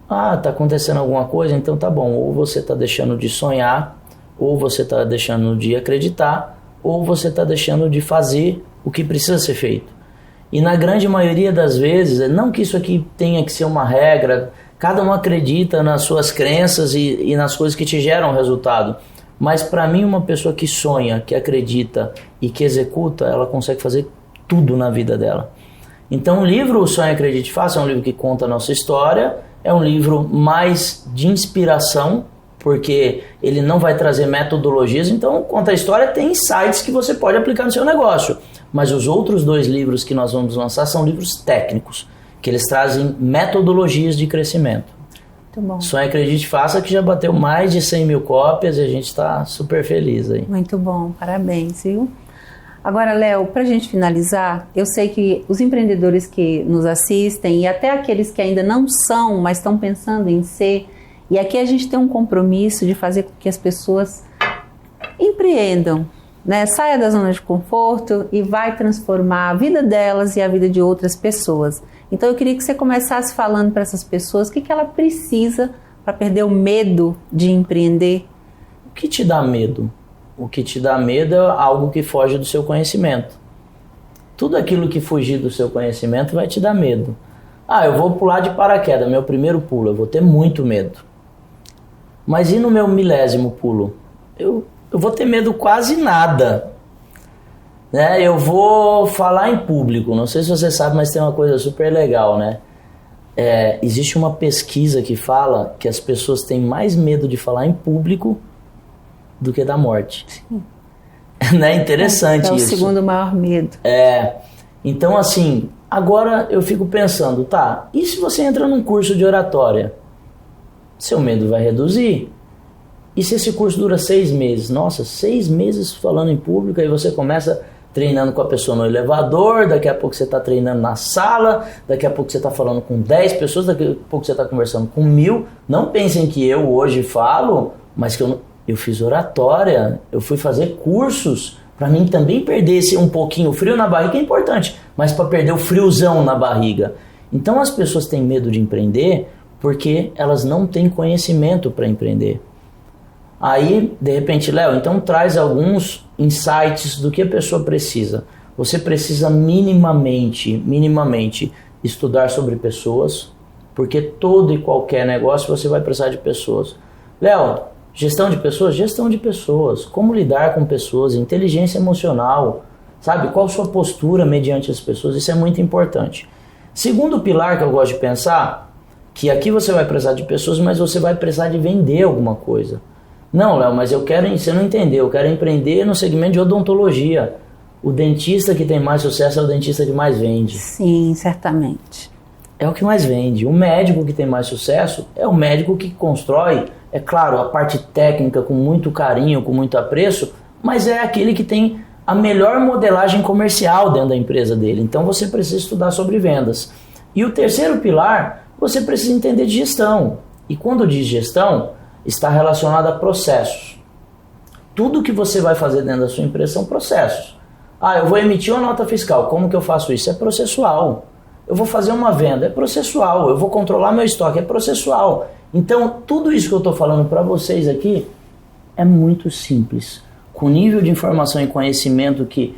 Tá acontecendo alguma coisa? Então tá bom, ou você tá deixando de sonhar, ou você tá deixando de acreditar, ou você tá deixando de fazer o que precisa ser feito. E na grande maioria das vezes, não que isso aqui tenha que ser uma regra, cada um acredita nas suas crenças e nas coisas que te geram resultado. Mas para mim, uma pessoa que sonha, que acredita e que executa, ela consegue fazer tudo na vida dela. Então o livro O Sonhe, Acredite, Faça é um livro que conta a nossa história, é um livro mais de inspiração, porque ele não vai trazer metodologias, então conta a história, tem insights que você pode aplicar no seu negócio. Mas os outros 2 livros que nós vamos lançar são livros técnicos, que eles trazem metodologias de crescimento. Muito bom. Sonhe, Acredite, Faça, que já bateu mais de 100 mil cópias e a gente está super feliz aí. Muito bom, parabéns, viu? Agora, Léo, para a gente finalizar, eu sei que os empreendedores que nos assistem e até aqueles que ainda não são, mas estão pensando em ser, e aqui a gente tem um compromisso de fazer com que as pessoas empreendam, né? Saia da zona de conforto e vai transformar a vida delas e a vida de outras pessoas. Então eu queria que você começasse falando para essas pessoas o que ela precisa para perder o medo de empreender. O que te dá medo? O que te dá medo é algo que foge do seu conhecimento. Tudo aquilo que fugir do seu conhecimento vai te dar medo. Eu vou pular de paraquedas, meu primeiro pulo, eu vou ter muito medo. Mas e no meu 1000º pulo? Eu eu vou ter medo quase nada. Né? Eu vou falar em público, não sei se você sabe, mas tem uma coisa super legal, né? Existe uma pesquisa que fala que as pessoas têm mais medo de falar em público do que da morte. Sim. Né? Interessante isso. É o segundo maior medo. Então, assim, agora eu fico pensando, tá, e se você entra num curso de oratória? Seu medo vai reduzir. E se esse curso dura 6 meses? Nossa, 6 meses falando em público, aí você começa treinando com a pessoa no elevador, daqui a pouco você está treinando na sala, daqui a pouco você está falando com 10 pessoas, daqui a pouco você está conversando com 1000. Não pensem que eu hoje falo, mas que eu fiz oratória, eu fui fazer cursos para mim também perder um pouquinho o frio na barriga, é importante, mas para perder o friozão na barriga. Então as pessoas têm medo de empreender porque elas não têm conhecimento para empreender. Aí, de repente, Léo, então traz alguns insights do que a pessoa precisa. Você precisa minimamente estudar sobre pessoas, porque todo e qualquer negócio você vai precisar de pessoas. Léo, gestão de pessoas? Gestão de pessoas. Como lidar com pessoas? Inteligência emocional. Sabe? Qual a sua postura mediante as pessoas? Isso é muito importante. Segundo pilar que eu gosto de pensar, que aqui você vai precisar de pessoas, mas você vai precisar de vender alguma coisa. Não, Léo, mas você não entendeu, eu quero empreender no segmento de odontologia. O dentista que tem mais sucesso é o dentista que mais vende. Sim, certamente. É o que mais vende. O médico que tem mais sucesso é o médico que constrói, é claro, a parte técnica com muito carinho, com muito apreço, mas é aquele que tem a melhor modelagem comercial dentro da empresa dele. Então você precisa estudar sobre vendas. E o terceiro pilar, você precisa entender de gestão. E quando diz gestão, está relacionado a processos. Tudo que você vai fazer dentro da sua empresa são processos. Eu vou emitir uma nota fiscal. Como que eu faço isso? É processual. Eu vou fazer uma venda. É processual. Eu vou controlar meu estoque. É processual. Então, tudo isso que eu estou falando para vocês aqui é muito simples. Com o nível de informação e conhecimento que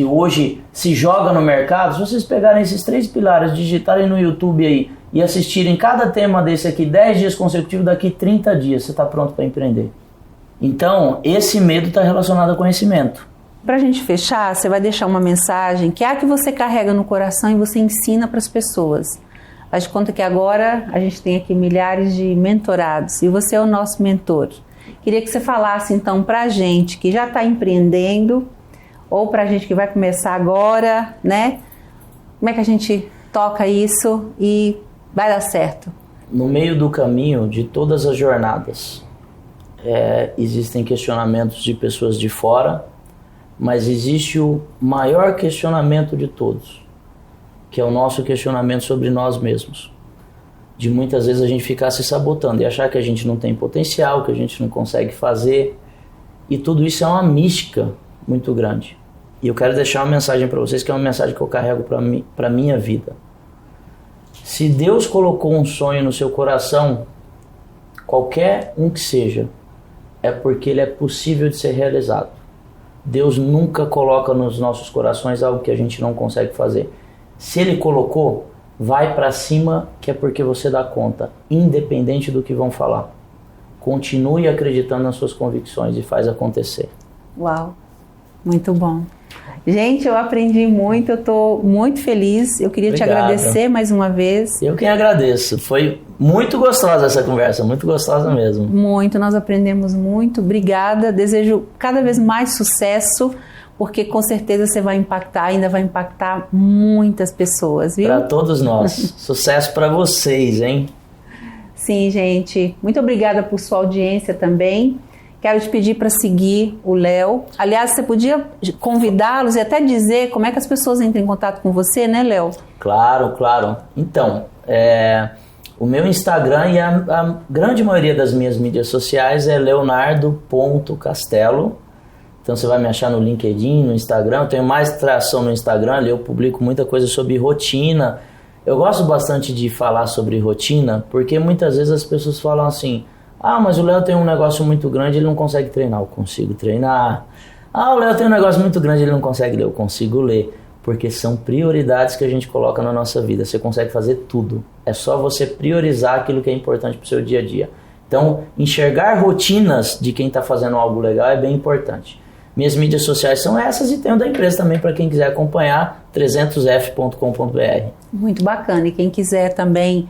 hoje se joga no mercado, se vocês pegarem esses 3 pilares, digitarem no YouTube aí, e assistirem cada tema desse aqui 10 dias consecutivos, daqui 30 dias você está pronto para empreender. Então, esse medo está relacionado ao conhecimento. Para a gente fechar, você vai deixar uma mensagem que é a que você carrega no coração e você ensina para as pessoas. Faz de conta que agora a gente tem aqui milhares de mentorados e você é o nosso mentor. Queria que você falasse então para a gente que já está empreendendo ou para a gente que vai começar agora, né? Como é que a gente toca isso e vai dar certo? No meio do caminho de todas as jornadas, existem questionamentos de pessoas de fora, mas existe o maior questionamento de todos, que é o nosso questionamento sobre nós mesmos. De muitas vezes a gente ficar se sabotando e achar que a gente não tem potencial, que a gente não consegue fazer, e tudo isso é uma mística muito grande. E eu quero deixar uma mensagem para vocês, que é uma mensagem que eu carrego para a minha vida. Se Deus colocou um sonho no seu coração, qualquer um que seja, é porque ele é possível de ser realizado. Deus nunca coloca nos nossos corações algo que a gente não consegue fazer. Se ele colocou, vai para cima, que é porque você dá conta, independente do que vão falar. Continue acreditando nas suas convicções e faz acontecer. Uau, muito bom. Gente, eu aprendi muito, eu estou muito feliz. Eu queria te agradecer mais uma vez. Eu quem agradeço. Foi muito gostosa essa conversa, muito gostosa mesmo. Muito, nós aprendemos muito. Obrigada, desejo cada vez mais sucesso, porque com certeza você vai impactar, ainda vai impactar muitas pessoas, viu? Para todos nós. Sucesso para vocês, hein? Sim, gente. Muito obrigada por sua audiência também. Quero te pedir para seguir o Léo. Aliás, você podia convidá-los e até dizer como é que as pessoas entram em contato com você, né, Léo? Claro. Então, o meu Instagram e a grande maioria das minhas mídias sociais é leonardo.castelo. Então você vai me achar no LinkedIn, no Instagram. Eu tenho mais tração no Instagram, ali eu publico muita coisa sobre rotina. Eu gosto bastante de falar sobre rotina, porque muitas vezes as pessoas falam assim: mas o Léo tem um negócio muito grande, ele não consegue treinar. Eu consigo treinar. O Léo tem um negócio muito grande, ele não consegue ler. Eu consigo ler. Porque são prioridades que a gente coloca na nossa vida. Você consegue fazer tudo. É só você priorizar aquilo que é importante para o seu dia a dia. Então, enxergar rotinas de quem está fazendo algo legal é bem importante. Minhas mídias sociais são essas e tem o da empresa também para quem quiser acompanhar, 300f.com.br. Muito bacana. E quem quiser também,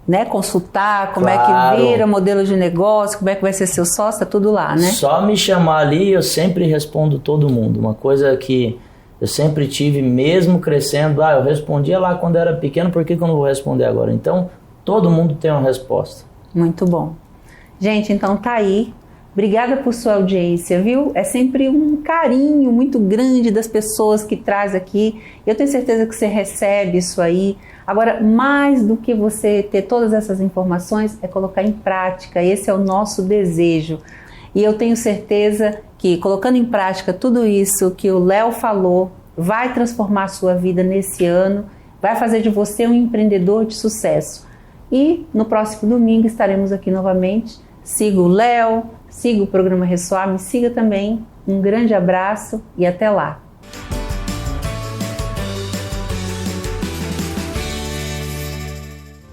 né, consultar como Claro. é que vira modelo de negócio, como é que vai ser seu sócio, tá tudo lá, né? Só me chamar ali, eu sempre respondo todo mundo. Uma coisa que eu sempre tive, mesmo crescendo, eu respondia lá quando era pequeno, por que eu não vou responder agora? Então, todo mundo tem uma resposta. Muito bom. Gente, então tá aí. Obrigada por sua audiência, viu? É sempre um carinho muito grande das pessoas que traz aqui. Eu tenho certeza que você recebe isso aí. Agora, mais do que você ter todas essas informações, é colocar em prática. Esse é o nosso desejo. E eu tenho certeza que, colocando em prática tudo isso que o Léo falou, vai transformar a sua vida nesse ano, vai fazer de você um empreendedor de sucesso. E no próximo domingo estaremos aqui novamente. Siga o Léo, siga o programa Ressoar, me siga também. Um grande abraço e até lá.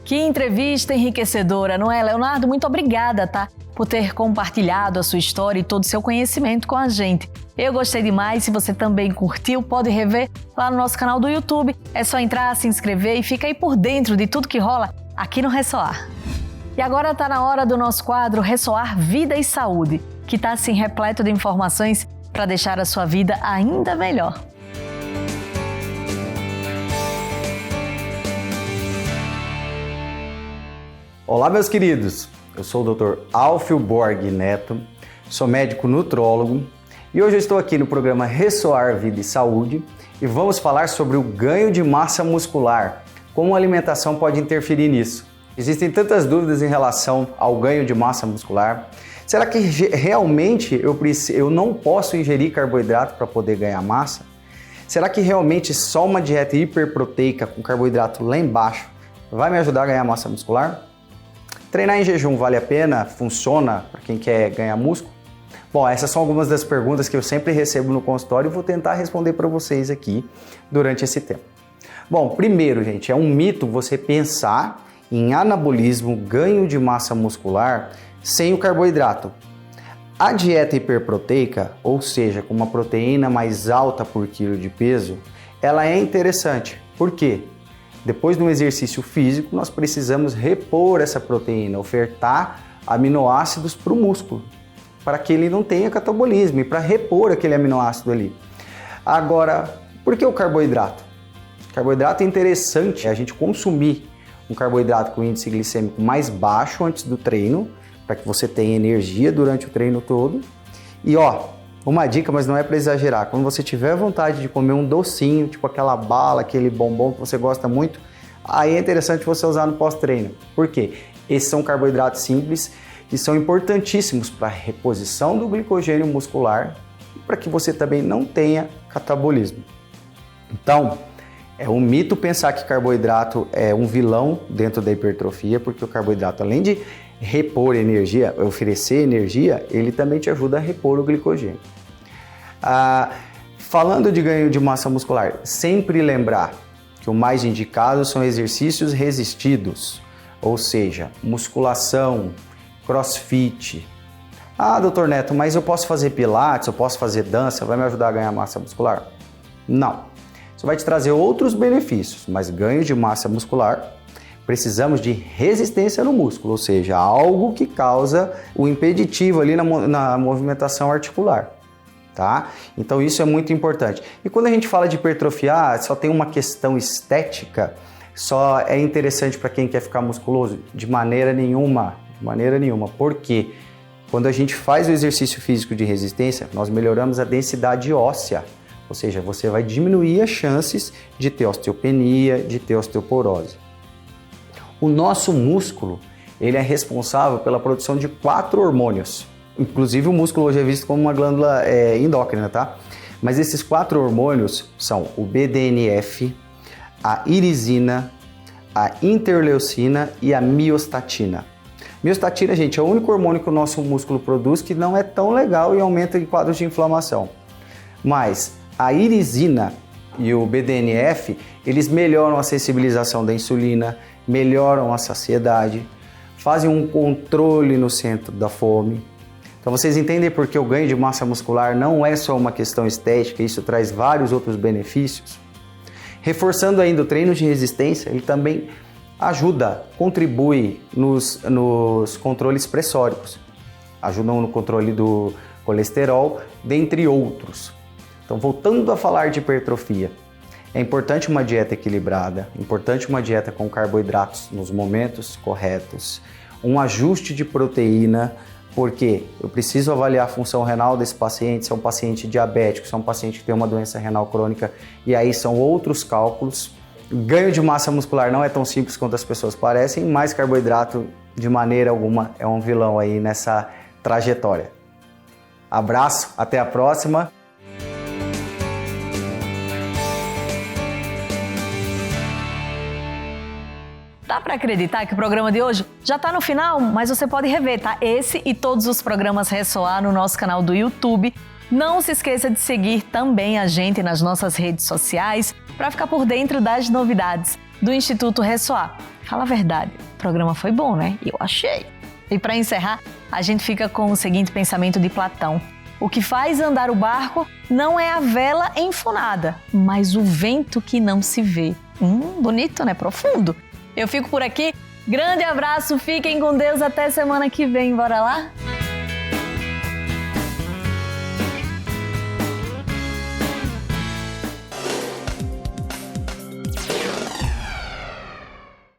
Que entrevista enriquecedora, não é, Leonardo? Muito obrigada, tá? Por ter compartilhado a sua história e todo o seu conhecimento com a gente. Eu gostei demais. Se você também curtiu, pode rever lá no nosso canal do YouTube. É só entrar, se inscrever e fica aí por dentro de tudo que rola aqui no Ressoar. E agora está na hora do nosso quadro Ressoar Vida e Saúde, que está assim repleto de informações para deixar a sua vida ainda melhor. Olá, meus queridos. Eu sou o Dr. Alfio Borg Neto, sou médico nutrólogo e hoje eu estou aqui no programa Ressoar Vida e Saúde e vamos falar sobre o ganho de massa muscular, como a alimentação pode interferir nisso. Existem tantas dúvidas em relação ao ganho de massa muscular. Será que realmente eu não posso ingerir carboidrato para poder ganhar massa? Será que realmente só uma dieta hiperproteica com carboidrato lá embaixo vai me ajudar a ganhar massa muscular? Treinar em jejum vale a pena? Funciona para quem quer ganhar músculo? Bom, essas são algumas das perguntas que eu sempre recebo no consultório e vou tentar responder para vocês aqui durante esse tempo. Bom, primeiro, gente, é um mito você pensar em anabolismo, ganho de massa muscular, sem o carboidrato. A dieta hiperproteica, ou seja, com uma proteína mais alta por quilo de peso, ela é interessante. Por quê? Depois de um exercício físico, nós precisamos repor essa proteína, ofertar aminoácidos para o músculo, para que ele não tenha catabolismo e para repor aquele aminoácido ali. Agora, por que o carboidrato? O carboidrato é interessante a gente consumir um carboidrato com índice glicêmico mais baixo antes do treino, para que você tenha energia durante o treino todo. E uma dica, mas não é para exagerar, quando você tiver vontade de comer um docinho, tipo aquela bala, aquele bombom que você gosta muito, aí é interessante você usar no pós-treino. Por quê? Esses são carboidratos simples que são importantíssimos para a reposição do glicogênio muscular e para que você também não tenha catabolismo. Então, é um mito pensar que carboidrato é um vilão dentro da hipertrofia, porque o carboidrato, além de repor energia, oferecer energia, ele também te ajuda a repor o glicogênio. Falando de ganho de massa muscular, sempre lembrar que o mais indicado são exercícios resistidos, ou seja, musculação, crossfit. Doutor Neto, mas eu posso fazer pilates, eu posso fazer dança, vai me ajudar a ganhar massa muscular? Não. Isso vai te trazer outros benefícios, mas ganho de massa muscular, precisamos de resistência no músculo, ou seja, algo que causa o impeditivo ali na movimentação articular, tá? Então isso é muito importante. E quando a gente fala de hipertrofia, só tem uma questão estética, só é interessante para quem quer ficar musculoso? De maneira nenhuma, porque quando a gente faz o exercício físico de resistência, nós melhoramos a densidade óssea, ou seja, você vai diminuir as chances de ter osteopenia, de ter osteoporose. O nosso músculo, ele é responsável pela produção de 4 hormônios. Inclusive o músculo hoje é visto como uma glândula endócrina, tá? Mas esses 4 hormônios são o BDNF, a irisina, a interleucina e a miostatina. Miostatina, gente, é o único hormônio que o nosso músculo produz que não é tão legal e aumenta em quadros de inflamação. Mas a irisina e o BDNF, eles melhoram a sensibilização da insulina, melhoram a saciedade, fazem um controle no centro da fome. Então vocês entendem porque o ganho de massa muscular não é só uma questão estética, isso traz vários outros benefícios. Reforçando ainda o treino de resistência, ele também ajuda, contribui nos controles pressóricos, ajudam no controle do colesterol, dentre outros. Então, voltando a falar de hipertrofia, é importante uma dieta equilibrada, importante uma dieta com carboidratos nos momentos corretos, um ajuste de proteína, porque eu preciso avaliar a função renal desse paciente, se é um paciente diabético, se é um paciente que tem uma doença renal crônica, e aí são outros cálculos. Ganho de massa muscular não é tão simples quanto as pessoas parecem, mas carboidrato, de maneira alguma, é um vilão aí nessa trajetória. Abraço, até a próxima! Dá para acreditar que o programa de hoje já está no final, mas você pode rever, tá? Esse e todos os programas Ressoar no nosso canal do YouTube. Não se esqueça de seguir também a gente nas nossas redes sociais para ficar por dentro das novidades do Instituto Ressoar. Fala a verdade, o programa foi bom, né? Eu achei. E para encerrar, a gente fica com o seguinte pensamento de Platão. O que faz andar o barco não é a vela enfunada, mas o vento que não se vê. Bonito, né? Profundo. Eu fico por aqui. Grande abraço, fiquem com Deus. Até semana que vem. Bora lá?